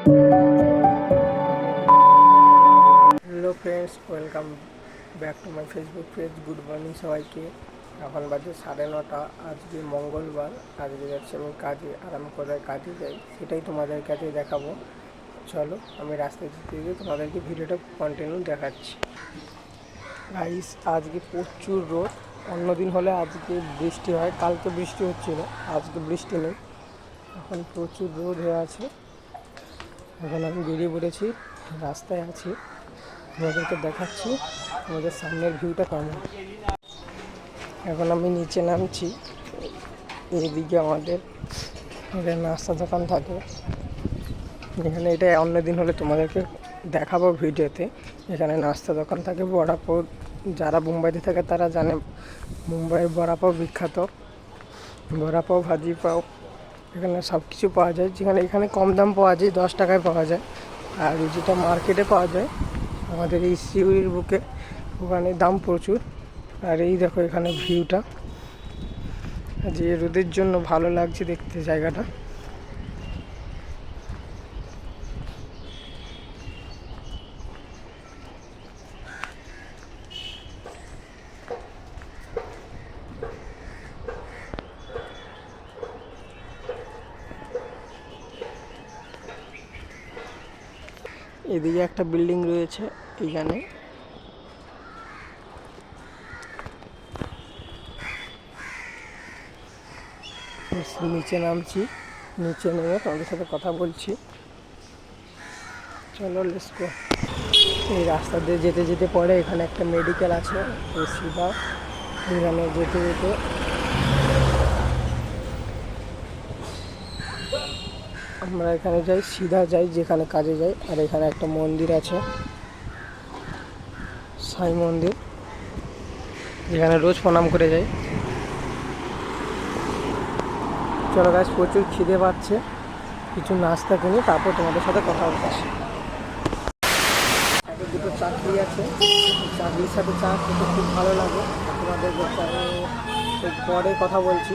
Hello friends, welcome back to my Facebook page. Good morning সবাইকে। এখন বাজে 9:30। আজকে মঙ্গলবার। আজকে যাচ্ছি আমি কাজে। আর আমি কোথায় কাজে যাই সেটাই তোমাদের কাছে দেখাবো। চলো, আমি রাস্তায় যেতে যেতে তোমাদেরকে ভিডিওটা কন্টিনিউ দেখাচ্ছি। গাইস, আজকে প্রচুর রোদ। অন্যদিন হলে আজকে বৃষ্টি হয়, কালকে বৃষ্টি হচ্ছিল, আজকে বৃষ্টি নেই। এখন প্রচুর রোদ হয়ে আছে। এখন আমি বেরিয়ে পড়েছি, রাস্তায় আছি, তোমাদেরকে দেখাচ্ছি আমাদের সামনের ভিউটা কেমন। এখন আমি নিচে নামছি। এইদিকে আমাদের নাস্তা দোকান থাকে এখানে। এটা অন্যদিন হলে তোমাদেরকে দেখাবো ভিডিওতে। এখানে নাস্তা দোকান থাকে। বড়াপাও, যারা মুম্বাইতে থাকে তারা জানে মুম্বাইয়ের বড়াপাও বিখ্যাত। বড়াপাও, ভাজি পাও, এখানে সব কিছু পাওয়া যায়। যেখানে এখানে কম দাম পাওয়া যায়, 10 টাকায় পাওয়া যায়। আর যেটা মার্কেটে পাওয়া যায় আমাদের এই সিউড়ির বুকে, ওখানে দাম প্রচুর। আর এই দেখো এখানে ভিউটা, যে রোদের জন্য ভালো লাগছে দেখতে জায়গাটা। এদিকে একটা বিল্ডিং রয়েছে এইখানে। নিচে নামছি, নিচে নেমে তোমাদের সাথে কথা বলছি। চলো, লেটস গো। এই রাস্তা দিয়ে যেতে যেতে পরে এখানে একটা মেডিকেল আছে। এই সিধা এখানে যেতে যেতে আমরা এখানে যাই, সিধা যাই যেখানে কাজে যাই। আর এখানে একটা মন্দির আছে, সাই মন্দির, যেখানে রোজ প্রণাম করে যাই। চলো গাছ, প্রচুর খিদে পাচ্ছে, কিছু নাস্তা কিনি, তারপর তোমাদের সাথে কথা বলছি। দুটো চাকরি আছে, চাকরির সাথে চা খেতে খুব ভালো লাগে। তোমাদের পরে কথা বলছি।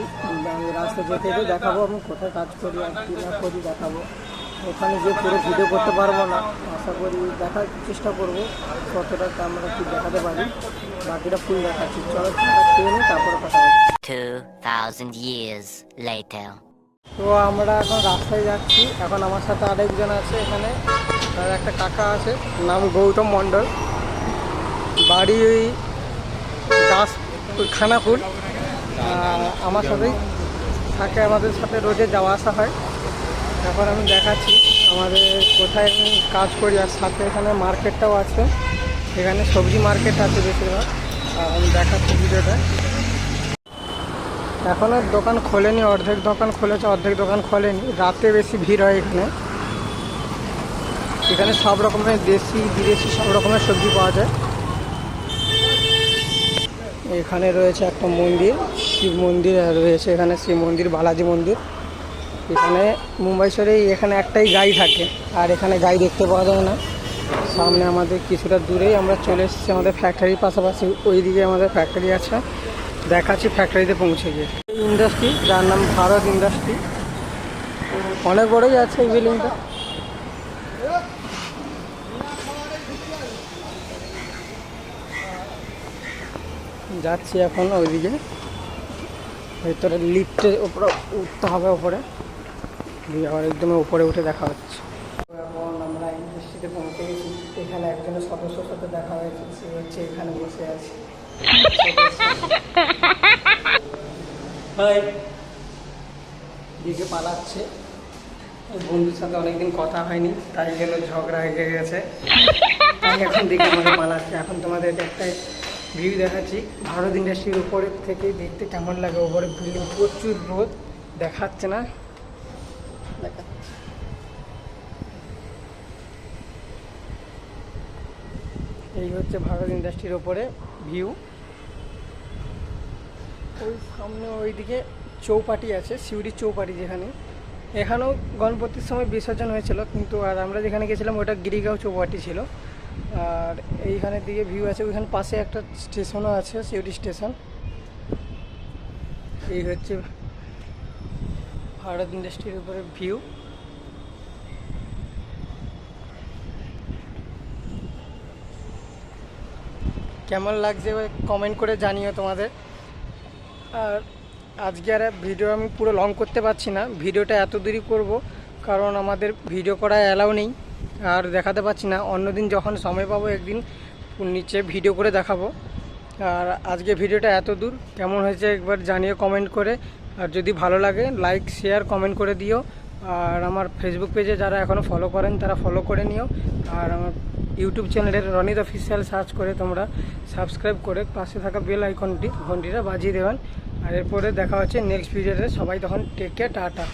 আমি রাস্তা যেতে যেতে দেখাবো আমি কোথায় কাজ করি আর কী না করি দেখাবো। ওখানে গিয়ে পুরো ভিডিও করতে পারবো না, আশা করি দেখার চেষ্টা করবো কতটা আমরা কি দেখাতে পারি। বাকিটা ফুল দেখাচ্ছি। চলো, খেয়ে নিই, তারপরে কথা বলছি। 2000 years later. তো আমরা এখন রাস্তায় যাচ্ছি। এখন আমার সাথে আরেকজন আছে এখানে, তার একটা কাকা আছে, নাম গৌতম মণ্ডল, বাড়ি ওই দাস খানাকুল। আমার সাথেই থাকে, আমাদের সাথে রোজে যাওয়া আসা হয়। এখন আমি দেখাচ্ছি আমাদের কোথায় আমি কাজ করি। আর সাথে এখানে মার্কেটটাও আছে, এখানে সবজি মার্কেট আছে বেশিরভাগ। আমি দেখাচ্ছি ভিডিওটা। এখনও দোকান খোলেনি, অর্ধেক দোকান খুলেছে, অর্ধেক দোকান খোলেনি। রাতে বেশি ভিড় হয় এখানে। এখানে সব রকমের দেশি বিদেশি সব রকমের সবজি পাওয়া যায়। এখানে রয়েছে একটা মন্দির, শিব মন্দির রয়েছে এখানে, শিব মন্দির, বালাজি মন্দির। এখানে মুম্বাই শহরে এখানে একটাই গাই থাকে, আর এখানে গাই দেখতে পাওয়া যায় না। সামনে আমাদের কিছুটা দূরেই আমরা চলে এসেছি আমাদের ফ্যাক্টরির পাশাপাশি। ওইদিকে আমাদের ফ্যাক্টরি আছে, দেখাচ্ছি ফ্যাক্টরিতে পৌঁছে গিয়ে। এই ইন্ডাস্ট্রি, যার নাম ভারত ইন্ডাস্ট্রি, অনেক বড়ই আছে এই বিল্ডিংটা। যাচ্ছি এখন ওইদিকে, ভেতরে লিফটের ওপরে উঠতে হবে, ওপরে দিয়ে আবার একদম উপরে উঠে দেখা হচ্ছে। এখন আমরা ইন্ডাস্ট্রিতে পৌঁছে গেছি। এখানে একজনের সদস্যর সাথে দেখা হয়েছে, সে হচ্ছে এখানে বসে আছে। দিকে পালাচ্ছে, বন্ধুর সাথে অনেকদিন কথা হয়নি, তাই জন্য ঝগড়া হয়ে গেছে, তাই এখন দিকে আমাদের পালাচ্ছে। এখন তোমাদের একটা ভিউ দেখাচ্ছি ভারত ইন্ডাস্ট্রির উপরের থেকে, দেখতে কেমন লাগে। ওপরে বিল্ডিং, প্রচুর রোদ, দেখাচ্ছে না, এই হচ্ছে ভারত ইন্ডাস্ট্রির ওপরে ভিউ। ওই সামনে ওইদিকে চৌপাটি আছে, সিউড়ির চৌপাটি, যেখানে এখানেও গণপতির সময় বিসর্জন হয়েছিল, কিন্তু আর আমরা যেখানে গেছিলাম ওটা গিরিগাঁও চৌপাটি ছিল। আর এইখানের দিকে ভিউ আছে, ওইখানে পাশে একটা স্টেশনও আছে, সিউড়ি স্টেশন। এই হচ্ছে ভারত ইন্ডাস্ট্রির উপরে ভিউ। কেমন লাগছে কমেন্ট করে জানিও তোমাদের। আর আজকে আর ভিডিও আমি পুরো লং করতে পারছি না, ভিডিওটা এত দেরি করব কারণ আমাদের ভিডিও করা অ্যালাউ নেই আর দেখাতে পাচ্ছি না। অন্যদিন যখন সময় পাবো একদিন নিচে ভিডিও করে দেখাবো। আর আজকে ভিডিওটা এত দূর কেমন হয়েছে একবার জানিও কমেন্ট করে। আর যদি ভালো লাগে লাইক শেয়ার কমেন্ট করে দিও। আর আমার ফেসবুক পেজে যারা এখনও ফলো করেন তারা ফলো করে নিও। আর আমার ইউটিউব চ্যানেলের রনিত অফিসিয়াল সার্চ করে তোমরা সাবস্ক্রাইব করে পাশে থাকা বেল আইকনটি ঘন্টিটা বাজিয়ে দেবেন। আর এরপরে দেখা হচ্ছে নেক্সট ভিডিওতে। সবাই তখন টেক কেয়ার, টাটা।